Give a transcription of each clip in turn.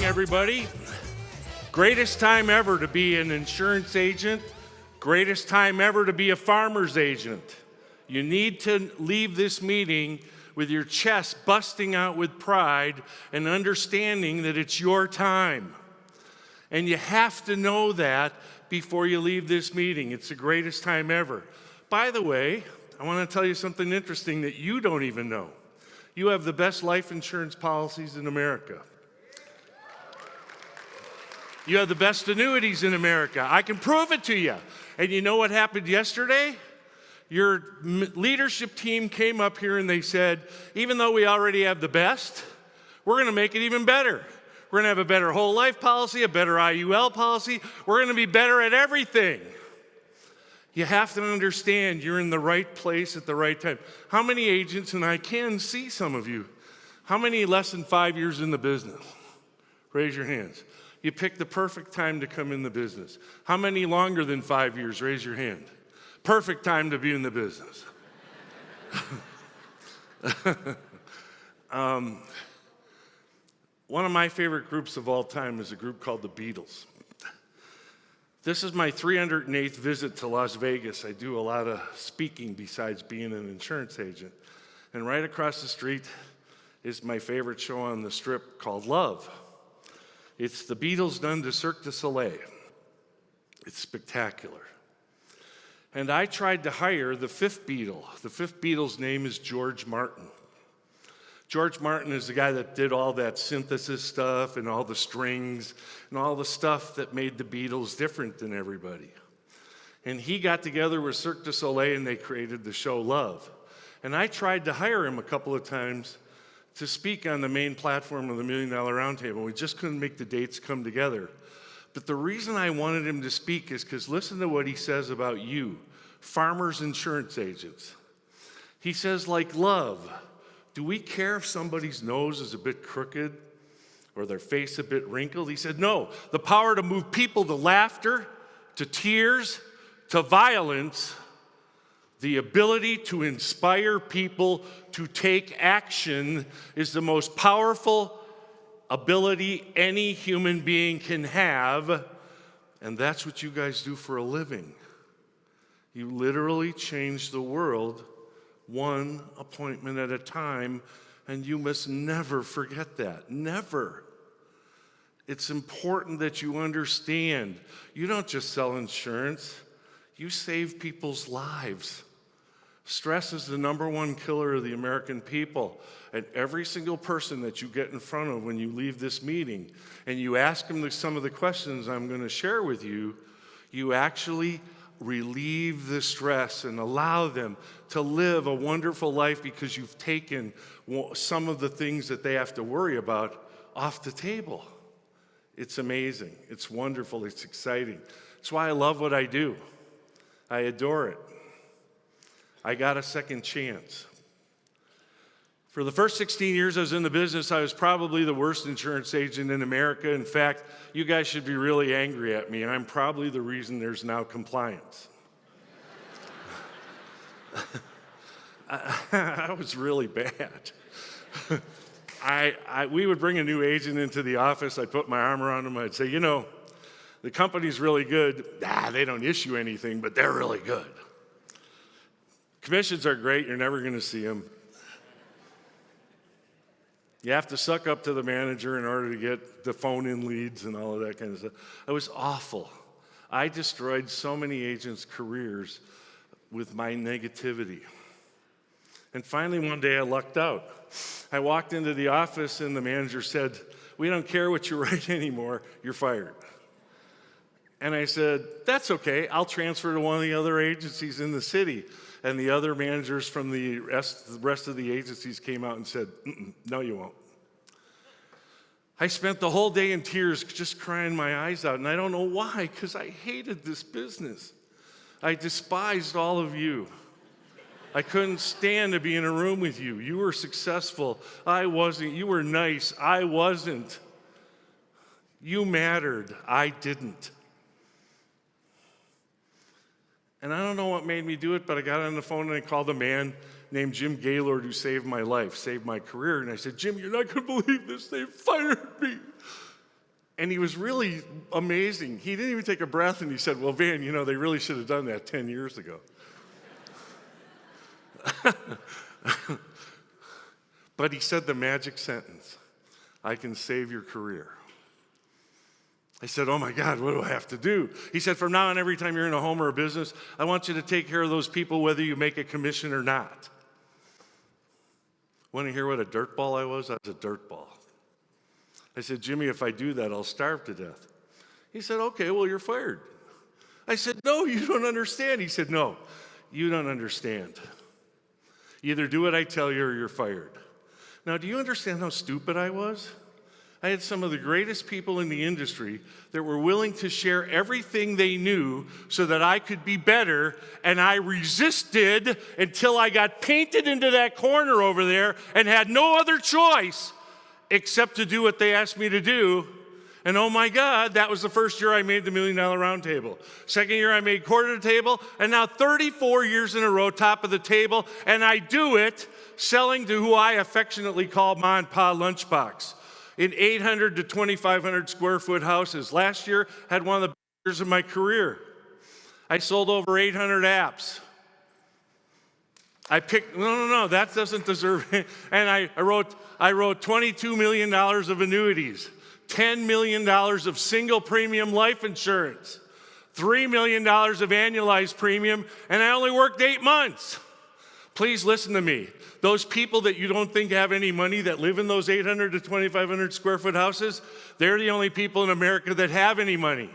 everybody. Greatest time ever to be an insurance agent. Greatest time ever to be a farmer's agent. You need to leave this meeting with your chest busting out with pride and understanding that it's your time. And you have to know that before you leave this meeting. It's the greatest time ever. By the way, I want to tell you something interesting that you don't even know. You have the best life insurance policies in America. You have the best annuities in America. I can prove it to you. And you know what happened yesterday? Your leadership team came up here and they said, even though we already have the best, we're going to make it even better. We're going to have a better whole life policy, a better IUL policy. We're going to be better at everything. You have to understand you're in the right place at the right time. How many agents, and I can see some of you, how many less than 5 years in the business? Raise your hands. You picked the perfect time to come in the business. How many longer than 5 years? Raise your hand. Perfect time to be in the business. One of my favorite groups of all time is a group called the Beatles. This is my 308th visit to Las Vegas. I do a lot of speaking besides being an insurance agent. And right across the street is my favorite show on the Strip called Love. It's the Beatles done to Cirque du Soleil. It's spectacular. And I tried to hire the fifth Beatle. The fifth Beatle's name is George Martin. George Martin is the guy that did all that synthesis stuff and all the strings and all the stuff that made the Beatles different than everybody. And he got together with Cirque du Soleil and they created the show Love. And I tried to hire him a couple of times to speak on the main platform of the $1 Million Roundtable. We just couldn't make the dates come together. But the reason I wanted him to speak is because listen to what he says about you, farmers insurance agents. He says, like love, do we care if somebody's nose is a bit crooked or their face a bit wrinkled? He said, no, the power to move people to laughter, to tears, to violence, the ability to inspire people to take action is the most powerful ability any human being can have, and that's what you guys do for a living. You literally change the world one appointment at a time, and you must never forget that. Never. It's important that you understand. You don't just sell insurance. You save people's lives. Stress is the #1 killer of the American people. And every single person that you get in front of when you leave this meeting and you ask them some of the questions I'm going to share with you, you actually relieve the stress and allow them to live a wonderful life because you've taken some of the things that they have to worry about off the table. It's amazing. It's wonderful. It's exciting. That's why I love what I do. I adore it. I got a second chance. For the first 16 years I was in the business, I was probably the worst insurance agent in America. In fact, you guys should be really angry at me. I'm probably the reason there's now compliance. I was really bad. We would bring a new agent into the office. I'd put my arm around him. I'd say, you know, the company's really good. They don't issue anything, but they're really good. Commissions are great. You're never going to see them. You have to suck up to the manager in order to get the phone-in leads and all of that kind of stuff. It was awful. I destroyed so many agents' careers with my negativity. And finally, one day I lucked out. I walked into the office and the manager said, we don't care what you write anymore, you're fired. And I said, that's okay, I'll transfer to one of the other agencies in the city. And the other managers from the rest of the agencies came out and said, no, you won't. I spent the whole day in tears just crying my eyes out. And I don't know why, because I hated this business. I despised all of you. I couldn't stand to be in a room with you. You were successful. I wasn't. You were nice. I wasn't. You mattered. I didn't. And I don't know what made me do it, but I got on the phone and I called a man named Jim Gaylord who saved my life, saved my career. And I said, Jim, you're not going to believe this. They fired me. And he was really amazing. He didn't even take a breath, and he said, well, Van, you know, they really should have done that 10 years ago. But he said the magic sentence, I can save your career. I said, oh my God, what do I have to do? He said, from now on, every time you're in a home or a business, I want you to take care of those people whether you make a commission or not. Want to hear what a dirtball I was? I was a dirtball. I said, Jimmy, if I do that, I'll starve to death. He said, okay, well, you're fired. I said, no, you don't understand. He said, no, you don't understand. You either do what I tell you or you're fired. Now, do you understand how stupid I was? I had some of the greatest people in the industry that were willing to share everything they knew so that I could be better, and I resisted until I got painted into that corner over there and had no other choice except to do what they asked me to do. And oh my God, that was the first year I made the $1 Million Round Table. Second year I made quarter of the table, and now 34 years in a row, top of the table, and I do it selling to who I affectionately call Ma and Pa Lunchbox. In 800 to 2,500 square foot houses. Last year, had one of the best years of my career. I sold over 800 apps. I picked, no, that doesn't deserve it. And I wrote $22 million of annuities, $10 million of single premium life insurance, $3 million of annualized premium, and I only worked 8 months. Please listen to me. Those people that you don't think have any money that live in those 800 to 2,500 square foot houses, they're the only people in America that have any money.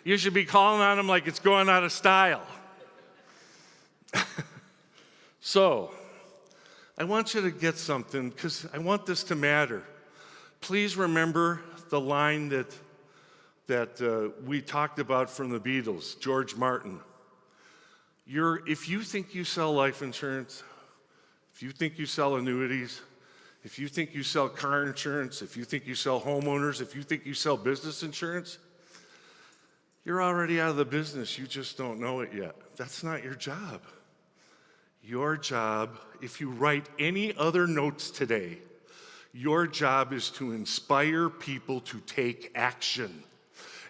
You should be calling on them like it's going out of style. So, I want you to get something because I want this to matter. Please remember the line that we talked about from the Beatles, George Martin. If you think you sell life insurance, if you think you sell annuities, if you think you sell car insurance, if you think you sell homeowners, if you think you sell business insurance, you're already out of the business. You just don't know it yet. That's not your job. Your job, if you write any other notes today, your job is to inspire people to take action.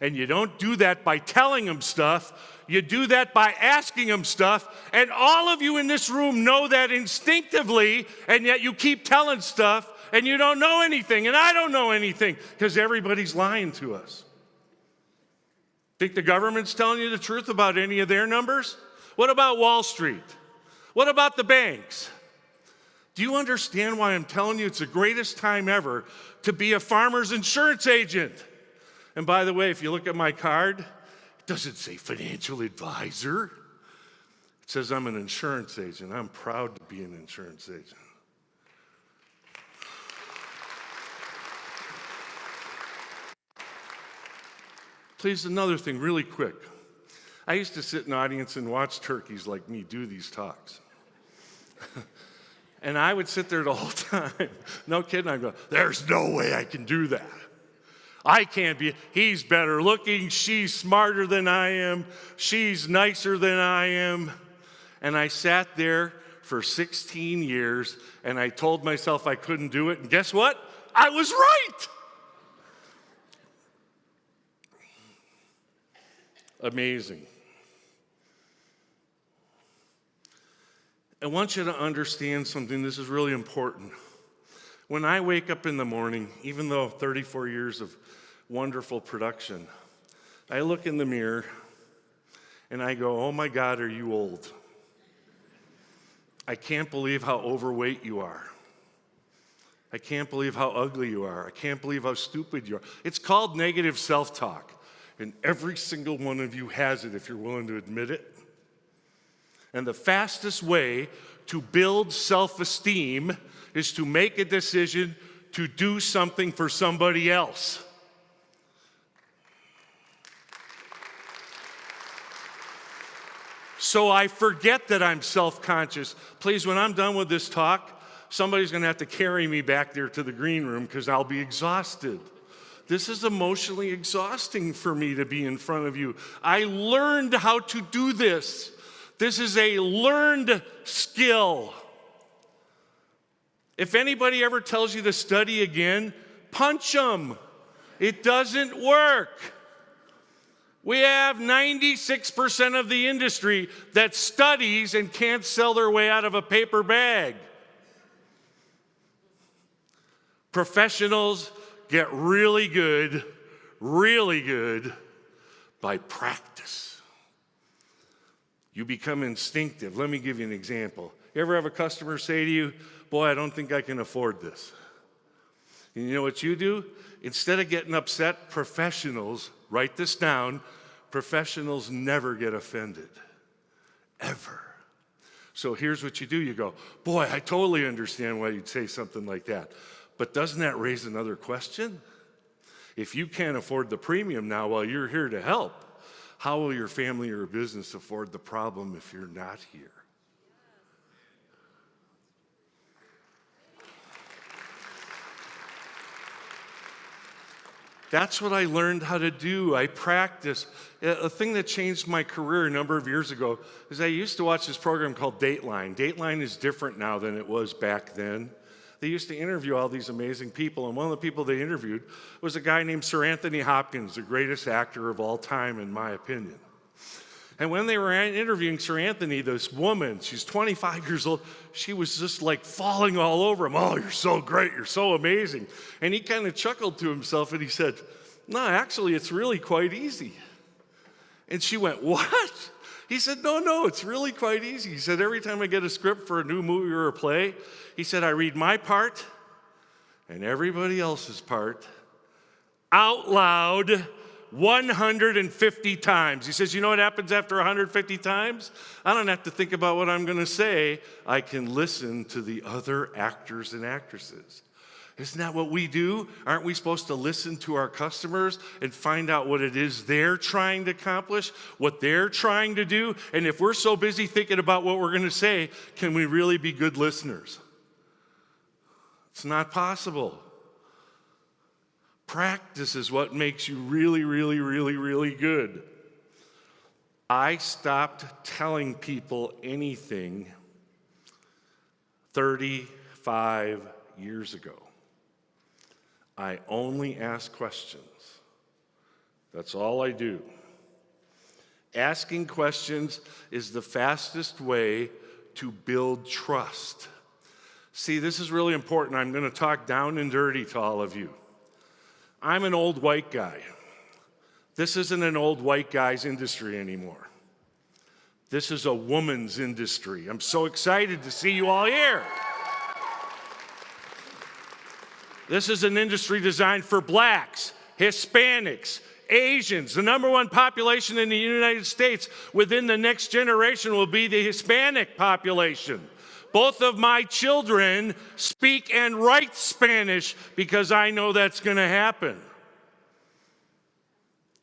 And you don't do that by telling them stuff. You do that by asking them stuff. And all of you in this room know that instinctively, and yet you keep telling stuff, and you don't know anything, and I don't know anything, because everybody's lying to us. Think the government's telling you the truth about any of their numbers? What about Wall Street? What about the banks? Do you understand why I'm telling you it's the greatest time ever to be a farmer's insurance agent? And by the way, if you look at my card, it doesn't say financial advisor. It says I'm an insurance agent. I'm proud to be an insurance agent. Please, another thing, really quick. I used to sit in the audience and watch turkeys like me do these talks. And I would sit there the whole time. No kidding, I'd go, there's no way I can do that. I can't be, he's better looking, she's smarter than I am, she's nicer than I am. And I sat there for 16 years and I told myself I couldn't do it, and guess what? I was right. Amazing. I want you to understand something. This is really important. When I wake up in the morning, even though 34 years of wonderful production, I look in the mirror and I go, oh my God, are you old? I can't believe how overweight you are. I can't believe how ugly you are. I can't believe how stupid you are. It's called negative self-talk. And every single one of you has it if you're willing to admit it. And the fastest way to build self-esteem is to make a decision to do something for somebody else. So I forget that I'm self-conscious. Please, when I'm done with this talk, somebody's going to have to carry me back there to the green room because I'll be exhausted. This is emotionally exhausting for me to be in front of you. I learned how to do this. This is a learned skill. If anybody ever tells you to study again, punch them. It doesn't work. We have 96% of the industry that studies and can't sell their way out of a paper bag. Professionals get really good by practice. You become instinctive. Let me give you an example. You ever have a customer say to you, boy, I don't think I can afford this. And you know what you do? Instead of getting upset, professionals, write this down, professionals never get offended, ever. So here's what you do. You go, boy, I totally understand why you'd say something like that. But doesn't that raise another question? If you can't afford the premium now while you're here to help, how will your family or business afford the problem if you're not here? That's what I learned how to do. I practiced. A thing that changed my career a number of years ago is I used to watch this program called Dateline. Dateline is different now than it was back then. They used to interview all these amazing people, and one of the people they interviewed was a guy named Sir Anthony Hopkins, the greatest actor of all time, in my opinion. And when they were interviewing Sir Anthony, this woman, she's 25 years old, she was just like falling all over him. Oh, you're so great, you're so amazing. And he kind of chuckled to himself and he said, no, actually, it's really quite easy. And she went, what? He said, no, it's really quite easy. He said, every time I get a script for a new movie or a play, he said, I read my part and everybody else's part out loud 150 times. He says, you know what happens after 150 times? I don't have to think about what I'm going to say. I can listen to the other actors and actresses. Isn't that what we do? Aren't we supposed to listen to our customers and find out what it is they're trying to accomplish, what they're trying to do? And if we're so busy thinking about what we're going to say, can we really be good listeners? It's not possible. Practice is what makes you really good. I stopped telling people anything 35 years ago. I only ask questions. That's all I do. Asking questions is the fastest way to build trust. See, this is really important. I'm going to talk down and dirty to all of you. I'm an old white guy. This isn't an old white guy's industry anymore. This is a woman's industry. I'm so excited to see you all here. This is an industry designed for blacks, Hispanics, Asians. The number one population in the United States within the next generation will be the Hispanic population. Both of my children speak and write Spanish because I know that's going to happen.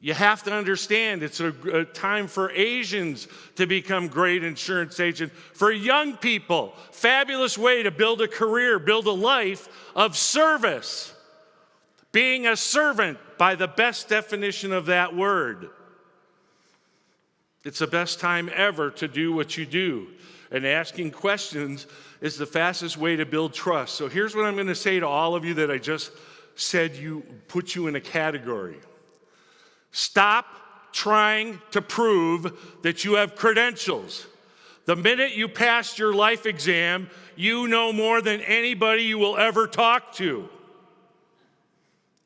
You have to understand it's a time for Asians to become great insurance agents. For young people, fabulous way to build a career, build a life of service. Being a servant by the best definition of that word. It's the best time ever to do what you do. And asking questions is the fastest way to build trust. So here's what I'm going to say to all of you that I just said put you in a category. Stop trying to prove that you have credentials. The minute you passed your life exam, you know more than anybody you will ever talk to.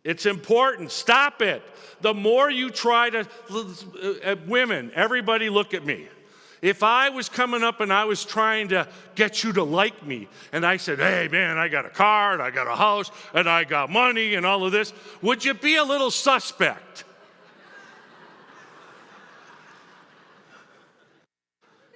It's important. Stop it. The more you try to, women, everybody look at me. If I was coming up and I was trying to get you to like me, and I said, hey man, I got a car, and I got a house, and I got money, and all of this, would you be a little suspect?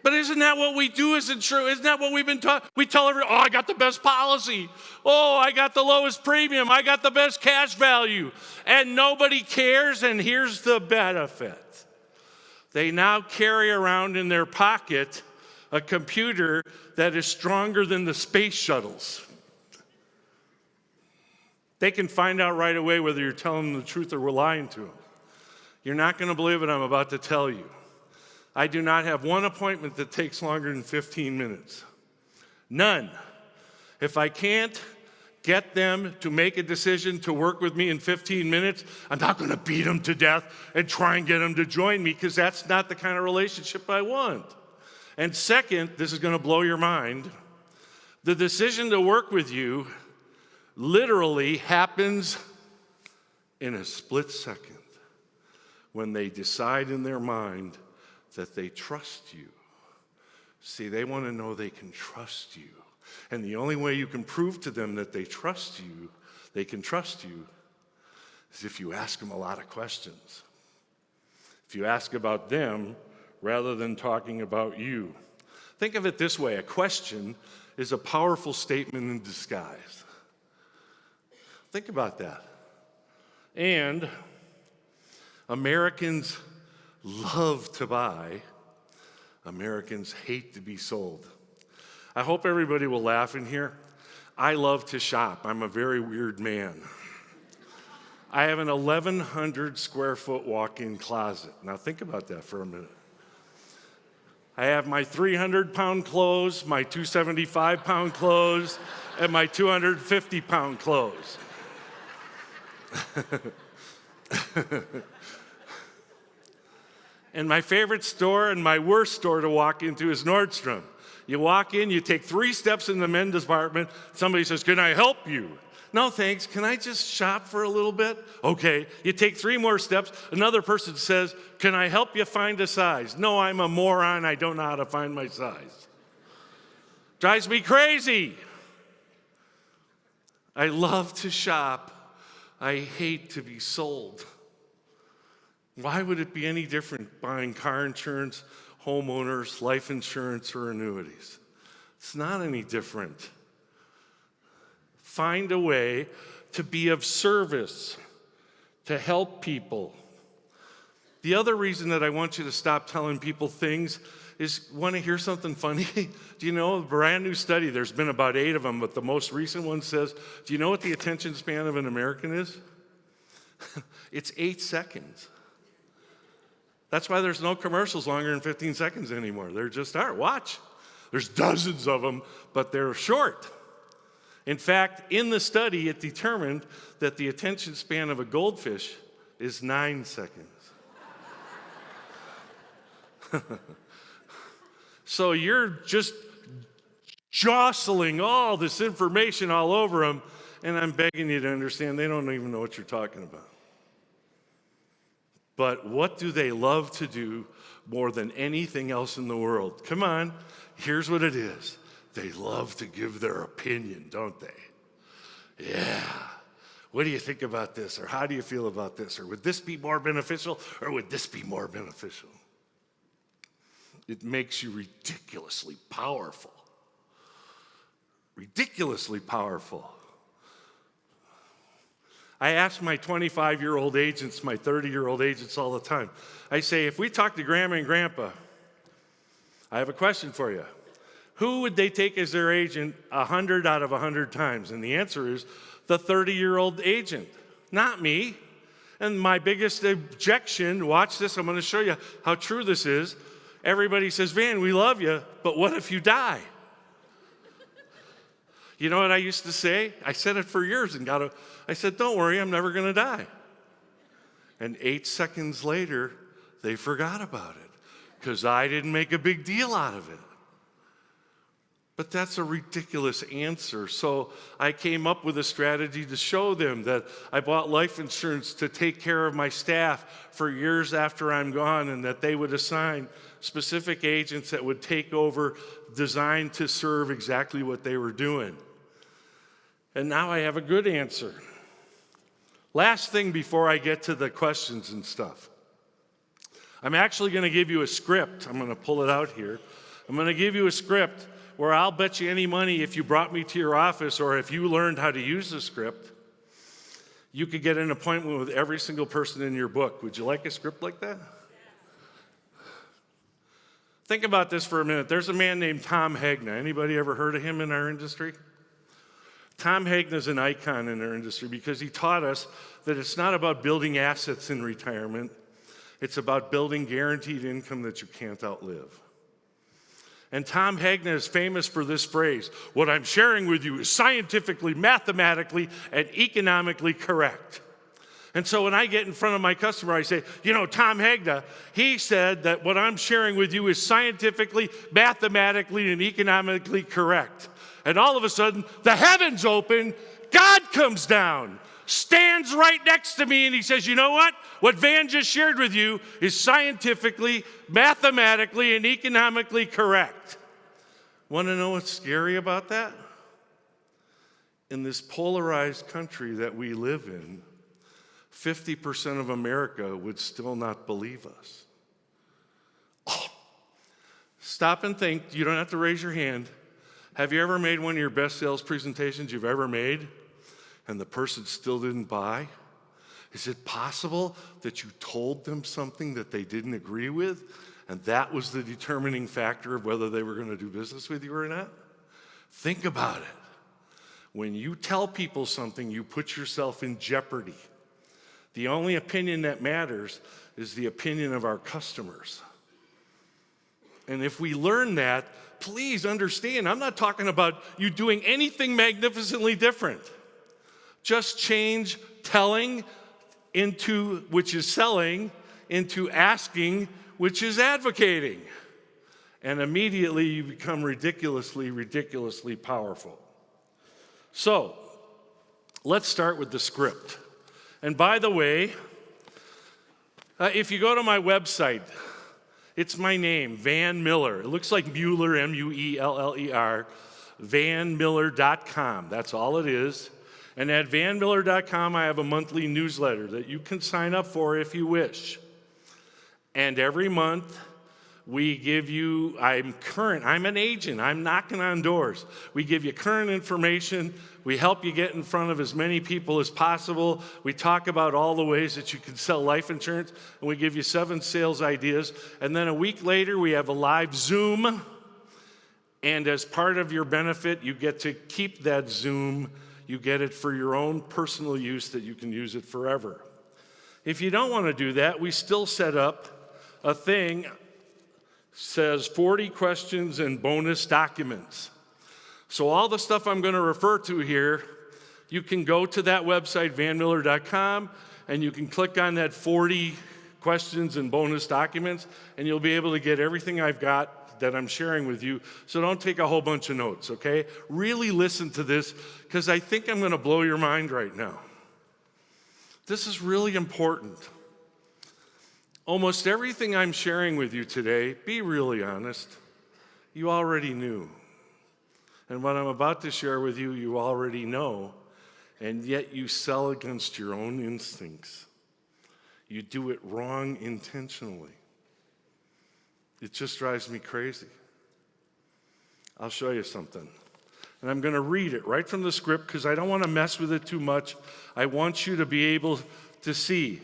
But isn't that what we do as insurance? Isn't that what we've been taught? We tell everyone, oh, I got the best policy. Oh, I got the lowest premium. I got the best cash value. And nobody cares, and here's the benefit. They now carry around in their pocket a computer that is stronger than the space shuttles. They can find out right away whether you're telling them the truth or we're lying to them. You're not going to believe what I'm about to tell you. I do not have one appointment that takes longer than 15 minutes. None. If I can't get them to make a decision to work with me in 15 minutes, I'm not going to beat them to death and try and get them to join me, because that's not the kind of relationship I want. And second, this is going to blow your mind, the decision to work with you literally happens in a split second when they decide in their mind that they trust you. See, they want to know they can trust you. And the only way you can prove to them that they trust you, they can trust you, is if you ask them a lot of questions. If you ask about them rather than talking about you. Think of it this way: a question is a powerful statement in disguise. Think about that. And Americans love to buy. Americans hate to be sold. I hope everybody will laugh in here. I love to shop. I'm a very weird man. I have an 1,100 square foot walk-in closet. Now think about that for a minute. I have my 300-pound clothes, my 275-pound clothes, and my 250-pound clothes. And my favorite store and my worst store to walk into is Nordstrom. You walk in, you take 3 steps in the men's department, somebody says, "Can I help you?" "No, thanks. Can I just shop for a little bit?" "Okay." You take 3 more steps, another person says, "Can I help you find a size?" "No, I'm a moron. I don't know how to find my size." Drives me crazy. I love to shop. I hate to be sold. Why would it be any different buying car insurance, homeowners, life insurance, or annuities? It's not any different. Find a way to be of service, to help people. The other reason that I want you to stop telling people things is, want to hear something funny? Do you know, a brand new study, there's been about 8 of them, but the most recent one says, do you know what the attention span of an American is? It's 8 seconds. That's why there's no commercials longer than 15 seconds anymore. There just aren't. Watch. There's dozens of them, but they're short. In fact, in the study, it determined that the attention span of a goldfish is 9 seconds. So you're just jostling all this information all over them, and I'm begging you to understand they don't even know what you're talking about. But what do they love to do more than anything else in the world? Come on, here's what it is. They love to give their opinion, don't they? Yeah. What do you think about this? Or how do you feel about this? Or would this be more beneficial? Or would this be more beneficial? It makes you ridiculously powerful. Ridiculously powerful. I ask my 25-year-old agents, my 30-year-old agents all the time. I say, if we talk to Grandma and Grandpa, I have a question for you. Who would they take as their agent 100 out of 100 times? And the answer is the 30-year-old agent, not me. And my biggest objection, watch this, I'm going to show you how true this is. Everybody says, Van, we love you, but what if you die? You know what I used to say? I said it for years and I said, don't worry, I'm never going to die. And 8 seconds later, they forgot about it because I didn't make a big deal out of it. But that's a ridiculous answer. So I came up with a strategy to show them that I bought life insurance to take care of my staff for years after I'm gone, and that they would assign specific agents that would take over, designed to serve exactly what they were doing. And now I have a good answer. Last thing before I get to the questions and stuff. I'm actually going to give you a script. I'm going to pull it out here. I'm going to give you a script where I'll bet you any money if you brought me to your office or if you learned how to use the script, you could get an appointment with every single person in your book. Would you like a script like that? Think about this for a minute. There's a man named Tom Hegna. Anybody ever heard of him in our industry? Tom Hegna is an icon in our industry because he taught us that it's not about building assets in retirement. It's about building guaranteed income that you can't outlive. And Tom Hagner is famous for this phrase: what I'm sharing with you is scientifically, mathematically, and economically correct. And so when I get in front of my customer, I say, Tom Hagner, he said that what I'm sharing with you is scientifically, mathematically, and economically correct. And all of a sudden, the heavens open, God comes down, stands right next to me, and he says, you know what? What Van just shared with you is scientifically, mathematically, and economically correct. Want to know what's scary about that? In this polarized country that we live in, 50% of America would still not believe us. Oh, stop and think. You don't have to raise your hand. Have you ever made one of your best sales presentations you've ever made, and the person still didn't buy? Is it possible that you told them something that they didn't agree with, and that was the determining factor of whether they were going to do business with you or not? Think about it. When you tell people something, you put yourself in jeopardy. The only opinion that matters is the opinion of our customers. And if we learn that, please understand, I'm not talking about you doing anything magnificently different. Just change telling which is selling, into asking, which is advocating. And immediately you become ridiculously, ridiculously powerful. So, let's start with the script. And by the way, if you go to my website, it's my name, Van Mueller. It looks like Mueller, M-U-E-L-L-E-R, vanmueller.com. That's all it is. And at vanmueller.com, I have a monthly newsletter that you can sign up for if you wish. And every month, we give you, I'm an agent, I'm knocking on doors. We give you current information, we help you get in front of as many people as possible. We talk about all the ways that you can sell life insurance, and we give you 7 sales ideas. And then a week later, we have a live Zoom, and as part of your benefit, you get to keep that Zoom. You get it for your own personal use that you can use it forever. If you don't want to do that, we still set up a thing says 40 questions and bonus documents. So all the stuff I'm going to refer to here, you can go to that website, vanmueller.com, and you can click on that 40 questions and bonus documents, and you'll be able to get everything I've got that I'm sharing with you. So don't take a whole bunch of notes, okay? Really listen to this, because I think I'm going to blow your mind right now. This is really important. Almost everything I'm sharing with you today, be really honest, you already knew. And what I'm about to share with you, you already know, and yet you sell against your own instincts. You do it wrong intentionally. It just drives me crazy. I'll show you something. And I'm going to read it right from the script because I don't want to mess with it too much. I want you to be able to see.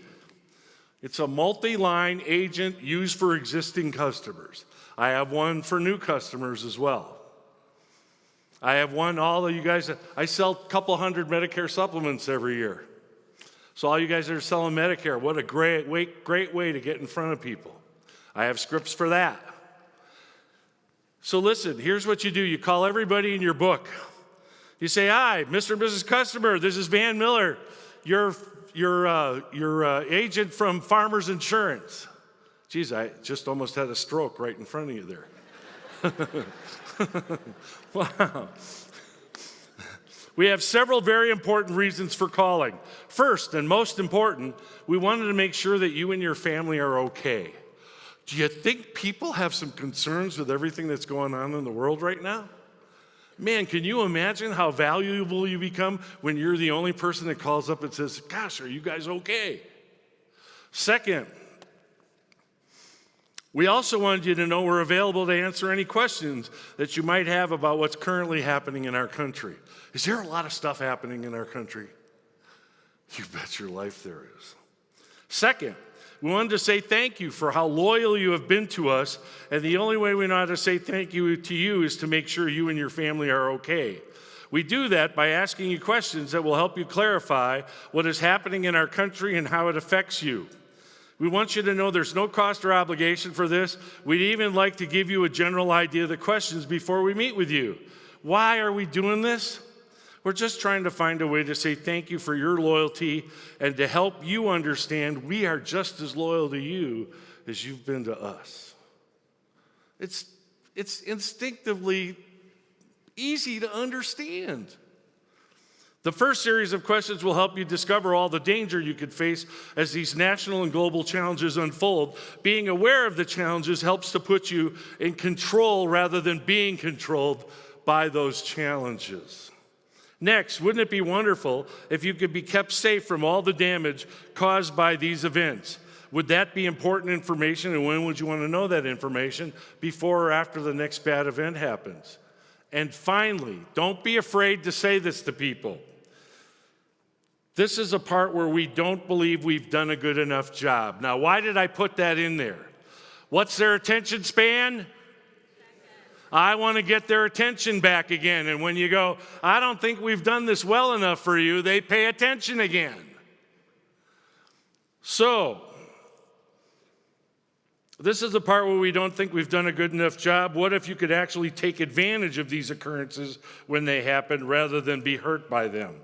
It's a multi-line agent used for existing customers. I have one for new customers as well. I have one, all of you guys, I sell a couple hundred Medicare supplements every year. So all you guys that are selling Medicare, what a great way to get in front of people. I have scripts for that. So listen, here's what you do. You call everybody in your book. You say, hi, Mr. and Mrs. Customer, this is Van Mueller, your agent from Farmers Insurance. Geez, I just almost had a stroke right in front of you there. Wow. We have several very important reasons for calling. First, and most important, we wanted to make sure that you and your family are okay. Do you think people have some concerns with everything that's going on in the world right now? Man, can you imagine how valuable you become when you're the only person that calls up and says, gosh, are you guys okay? Second, we also wanted you to know we're available to answer any questions that you might have about what's currently happening in our country. Is there a lot of stuff happening in our country? You bet your life there is. Second, we wanted to say thank you for how loyal you have been to us, and the only way we know how to say thank you to you is to make sure you and your family are okay. We do that by asking you questions that will help you clarify what is happening in our country and how it affects you. We want you to know there's no cost or obligation for this. We'd even like to give you a general idea of the questions before we meet with you. Why are we doing this? We're just trying to find a way to say thank you for your loyalty and to help you understand we are just as loyal to you as you've been to us. It's instinctively easy to understand. The first series of questions will help you discover all the danger you could face as these national and global challenges unfold. Being aware of the challenges helps to put you in control rather than being controlled by those challenges. Next, wouldn't it be wonderful if you could be kept safe from all the damage caused by these events? Would that be important information, and when would you want to know that information? Before or after the next bad event happens? And finally, don't be afraid to say this to people. This is a part where we don't believe we've done a good enough job. Now, why did I put that in there? What's their attention span? I want to get their attention back again. And when you go, I don't think we've done this well enough for you, they pay attention again. So, this is the part where we don't think we've done a good enough job. What if you could actually take advantage of these occurrences when they happen rather than be hurt by them?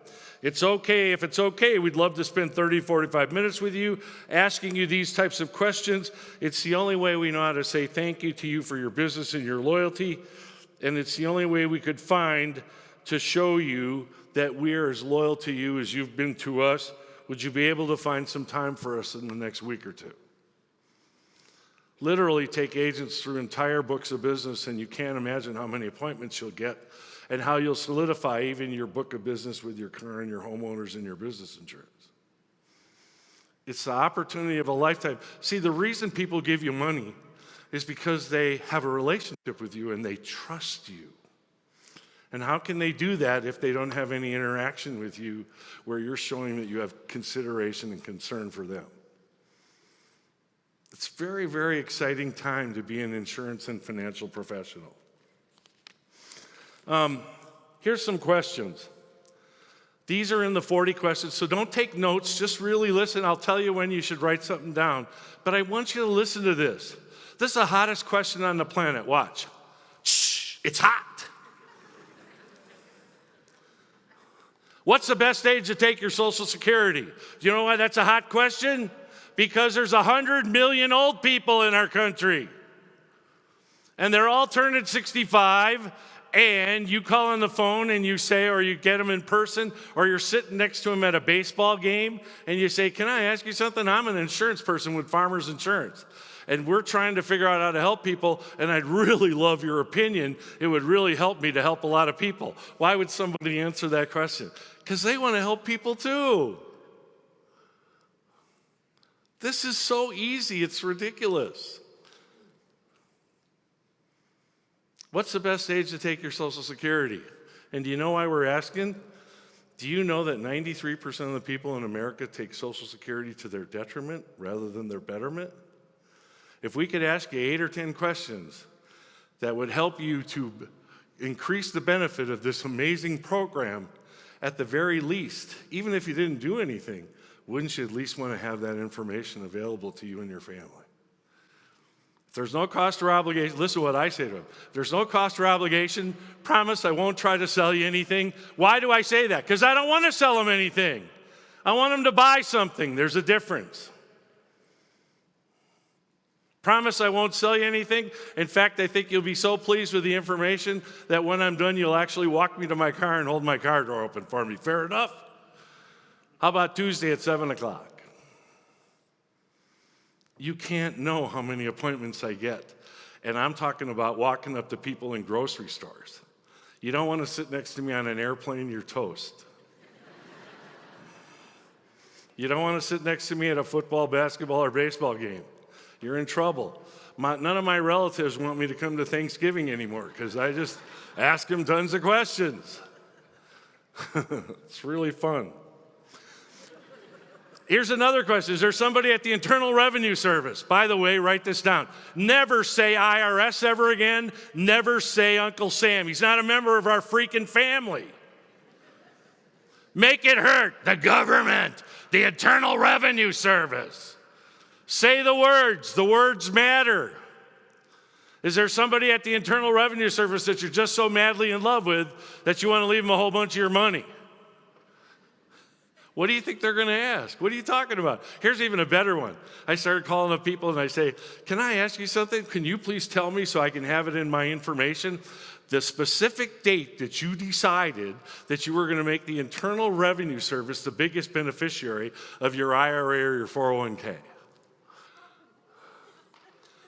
It's okay. If it's okay, we'd love to spend 30, 45 minutes with you asking you these types of questions. It's the only way we know how to say thank you to you for your business and your loyalty. And it's the only way we could find to show you that we're as loyal to you as you've been to us. Would you be able to find some time for us in the next week or two? Literally take agents through entire books of business, and you can't imagine how many appointments you'll get and how you'll solidify even your book of business with your car and your homeowners and your business insurance. It's the opportunity of a lifetime. See, the reason people give you money is because they have a relationship with you and they trust you. And how can they do that if they don't have any interaction with you where you're showing that you have consideration and concern for them? It's a very, very exciting time to be an insurance and financial professional. Here's some questions. These are in the 40 questions, so don't take notes, just really listen. I'll tell you when you should write something down. But I want you to listen to this. This is the hottest question on the planet. Watch. Shh, it's hot. What's the best age to take your Social Security? Do you know why that's a hot question? Because there's 100 million old people in our country. And they're all turning 65, and you call on the phone and you say, or you get them in person, or you're sitting next to them at a baseball game, and you say, can I ask you something? I'm an insurance person with Farmers Insurance. And we're trying to figure out how to help people, and I'd really love your opinion. It would really help me to help a lot of people. Why would somebody answer that question? Because they want to help people too. This is so easy, it's ridiculous. What's the best age to take your Social Security? And do you know why we're asking? Do you know that 93% of the people in America take Social Security to their detriment rather than their betterment? If we could ask you 8 or 10 questions that would help you to increase the benefit of this amazing program, at the very least, even if you didn't do anything, wouldn't you at least want to have that information available to you and your family? If there's no cost or obligation, listen to what I say to them. If there's no cost or obligation, promise I won't try to sell you anything. Why do I say that? Because I don't want to sell them anything. I want them to buy something. There's a difference. Promise I won't sell you anything. In fact, I think you'll be so pleased with the information that when I'm done, you'll actually walk me to my car and hold my car door open for me. Fair enough? How about Tuesday at 7 o'clock? You can't know how many appointments I get. And I'm talking about walking up to people in grocery stores. You don't want to sit next to me on an airplane, you're toast. You don't want to sit next to me at a football, basketball, or baseball game. You're in trouble. None of my relatives want me to come to Thanksgiving anymore because I just ask them tons of questions. It's really fun. Here's another question. Is there somebody at the Internal Revenue Service? By the way, write this down. Never say IRS ever again. Never say Uncle Sam. He's not a member of our freaking family. Make it hurt. The government. The Internal Revenue Service. Say the words matter. Is there somebody at the Internal Revenue Service that you're just so madly in love with that you want to leave them a whole bunch of your money? What do you think they're going to ask? What are you talking about? Here's even a better one. I started calling up people and I say, can I ask you something? Can you please tell me so I can have it in my information? The specific date that you decided that you were going to make the Internal Revenue Service the biggest beneficiary of your IRA or your 401k.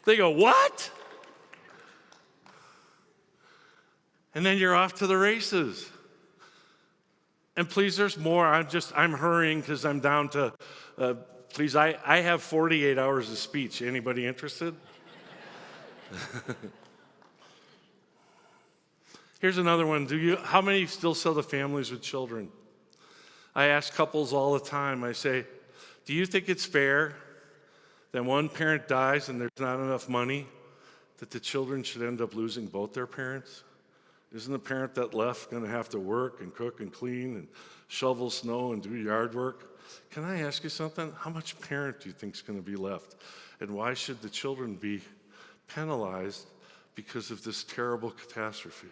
They go, what? And then you're off to the races. And please, there's more. I'm hurrying because I'm down to, please, I have 48 hours of speech. Anybody interested? Here's another one. How many still sell to families with children? I ask couples all the time. I say, do you think it's fair that one parent dies and there's not enough money that the children should end up losing both their parents? Isn't the parent that left going to have to work and cook and clean and shovel snow and do yard work? Can I ask you something? How much parent do you think is going to be left? And why should the children be penalized because of this terrible catastrophe?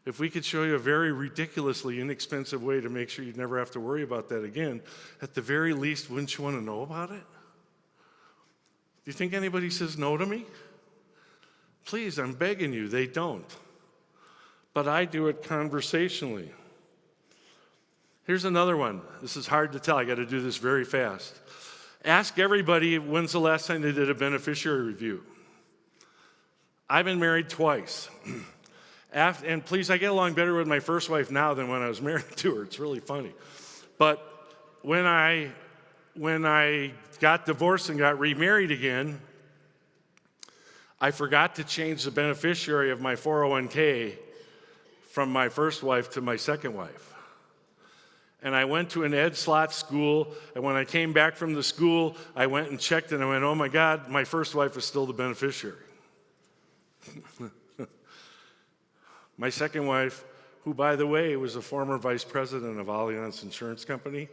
If we could show you a very ridiculously inexpensive way to make sure you'd never have to worry about that again, at the very least, wouldn't you want to know about it? Do you think anybody says no to me? Please, I'm begging you, they don't. But I do it conversationally. Here's another one. This is hard to tell. I got to do this very fast. Ask everybody when's the last time they did a beneficiary review. I've been married twice. And please, I get along better with my first wife now than when I was married to her. It's really funny. But when I got divorced and got remarried again, I forgot to change the beneficiary of my 401k from my first wife to my second wife. And I went to an Ed Slott school, and when I came back from the school, I went and checked, and I went, oh my God, my first wife is still the beneficiary. My second wife, who, by the way, was a former vice president of Allianz Insurance Company,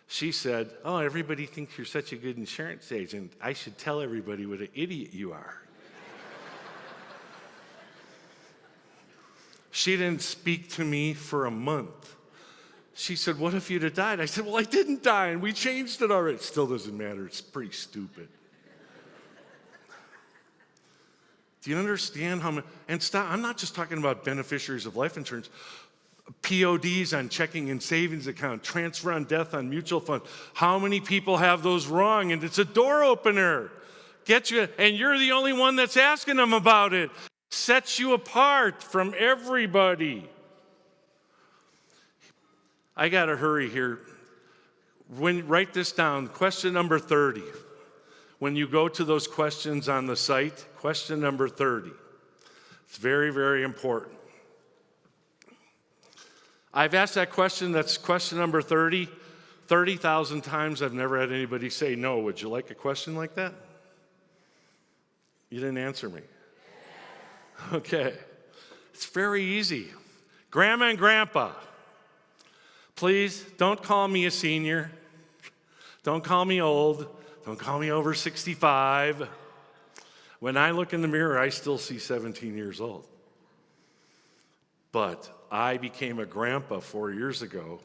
she said, oh, everybody thinks you're such a good insurance agent. I should tell everybody what an idiot you are. She didn't speak to me for a month. She said, what if you'd have died? I said, well, I didn't die, and we changed it already. It still doesn't matter. It's pretty stupid. Do you understand how many? And stop, I'm not just talking about beneficiaries of life insurance. PODs on checking and savings account, transfer on death on mutual fund. How many people have those wrong? And it's a door opener. Get you, and you're the only one that's asking them about it. Sets you apart from everybody. I got to hurry here. Write this down. Question number 30. When you go to those questions on the site, question number 30. It's very, very important. I've asked that question, that's question number 30, 30,000 times. I've never had anybody say no. Would you like a question like that? You didn't answer me. Okay. It's very easy. Grandma and Grandpa, please don't call me a senior. Don't call me old. Don't call me over 65. When I look in the mirror, I still see 17 years old. But I became a grandpa 4 years ago,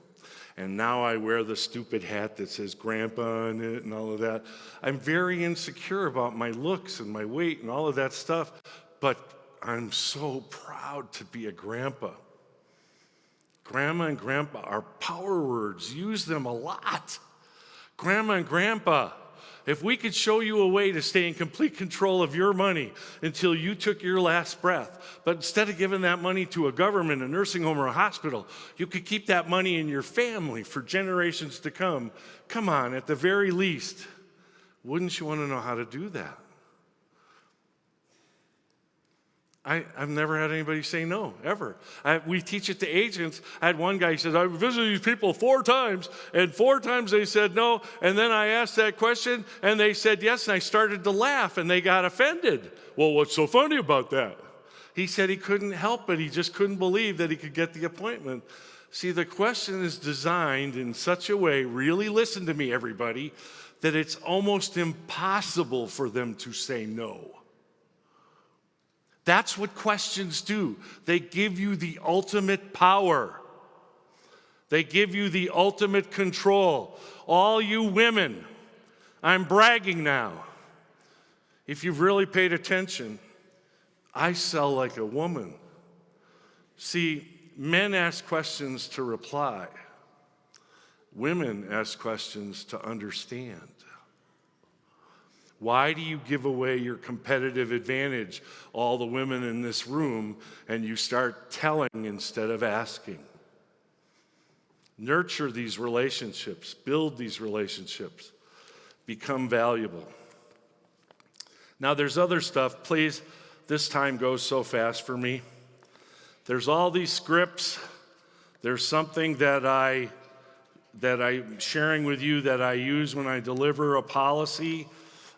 and now I wear the stupid hat that says grandpa on it and all of that. I'm very insecure about my looks and my weight and all of that stuff, but I'm so proud to be a grandpa. Grandma and Grandpa are power words. Use them a lot. Grandma and Grandpa, if we could show you a way to stay in complete control of your money until you took your last breath, but instead of giving that money to a government, a nursing home, or a hospital, you could keep that money in your family for generations to come. Come on, at the very least, wouldn't you want to know how to do that? I've never had anybody say no, ever. We teach it to agents. I had one guy, he said, I've visited these people 4 times, and 4 times they said no, and then I asked that question, and they said yes, and I started to laugh, and they got offended. Well, what's so funny about that? He said he couldn't help it. He just couldn't believe that he could get the appointment. See, the question is designed in such a way, really listen to me, everybody, that it's almost impossible for them to say no. That's what questions do. They give you the ultimate power. They give you the ultimate control. All you women, I'm bragging now. If you've really paid attention, I sell like a woman. See, men ask questions to reply. Women ask questions to understand. Why do you give away your competitive advantage, all the women in this room, and you start telling instead of asking? Nurture these relationships, build these relationships, become valuable. Now there's other stuff. Please, this time goes so fast for me. There's all these scripts. There's something that I'm sharing with you that I use when I deliver a policy.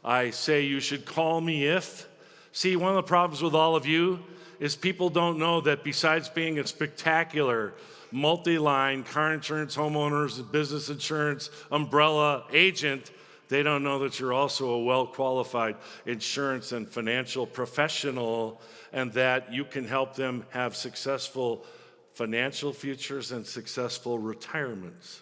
I say you should call me if. See, one of the problems with all of you is people don't know that besides being a spectacular multi-line car insurance, homeowners, business insurance, umbrella agent, they don't know that you're also a well-qualified insurance and financial professional, and that you can help them have successful financial futures and successful retirements.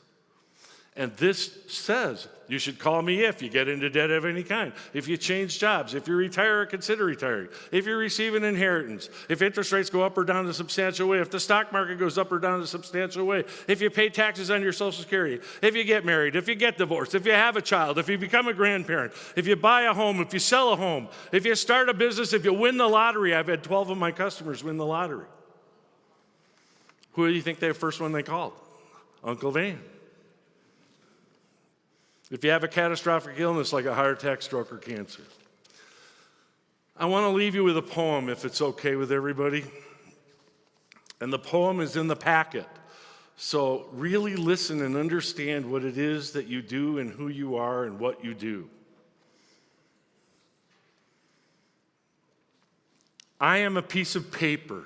And this says you should call me if you get into debt of any kind, if you change jobs, if you retire or consider retiring, if you receive an inheritance, if interest rates go up or down in a substantial way, if the stock market goes up or down in a substantial way, if you pay taxes on your Social Security, if you get married, if you get divorced, if you have a child, if you become a grandparent, if you buy a home, if you sell a home, if you start a business, if you win the lottery. I've had 12 of my customers win the lottery. Who do you think the first one they called? Uncle Van. If you have a catastrophic illness like a heart attack, stroke, or cancer. I want to leave you with a poem, if it's okay with everybody. And the poem is in the packet. So really listen and understand what it is that you do and who you are and what you do. I am a piece of paper,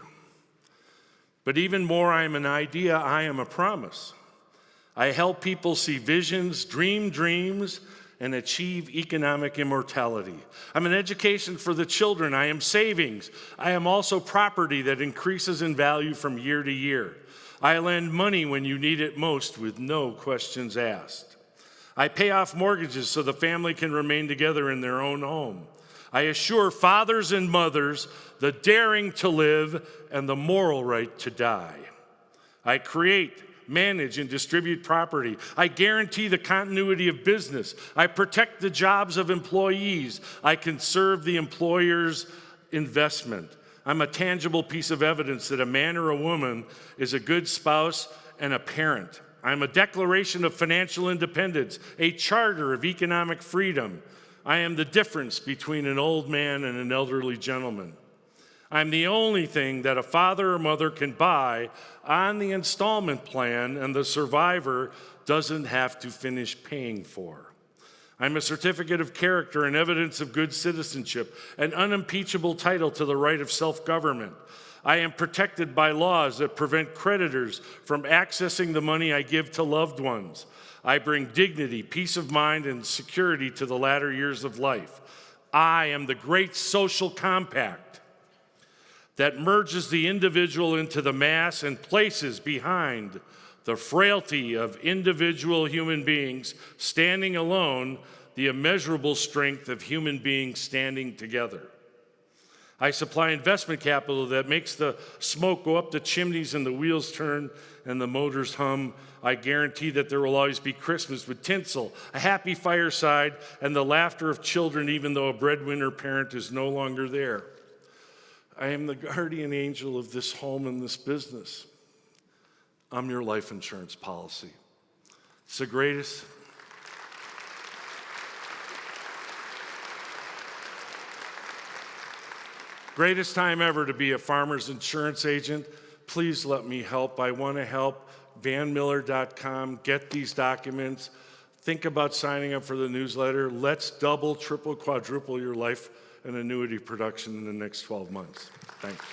but even more, I am an idea, I am a promise. I help people see visions, dream dreams, and achieve economic immortality. I'm an education for the children. I am savings. I am also property that increases in value from year to year. I lend money when you need it most with no questions asked. I pay off mortgages so the family can remain together in their own home. I assure fathers and mothers the daring to live and the moral right to die. I create, manage, and distribute property. I guarantee the continuity of business. I protect the jobs of employees. I conserve the employer's investment. I'm a tangible piece of evidence that a man or a woman is a good spouse and a parent. I'm a declaration of financial independence, a charter of economic freedom. I am the difference between an old man and an elderly gentleman. I'm the only thing that a father or mother can buy on the installment plan and the survivor doesn't have to finish paying for. I'm a certificate of character and evidence of good citizenship, an unimpeachable title to the right of self-government. I am protected by laws that prevent creditors from accessing the money I give to loved ones. I bring dignity, peace of mind, and security to the latter years of life. I am the great social compact that merges the individual into the mass and places behind the frailty of individual human beings standing alone the immeasurable strength of human beings standing together. I supply investment capital that makes the smoke go up the chimneys and the wheels turn and the motors hum. I guarantee that there will always be Christmas with tinsel, a happy fireside, and the laughter of children even though a breadwinner parent is no longer there. I am the guardian angel of this home and this business. I'm your life insurance policy. It's the greatest. Greatest time ever to be a farmer's insurance agent. Please let me help. I want to help. VanMueller.com. Get these documents. Think about signing up for the newsletter. Let's double, triple, quadruple your life and annuity production in the next 12 months. Thanks.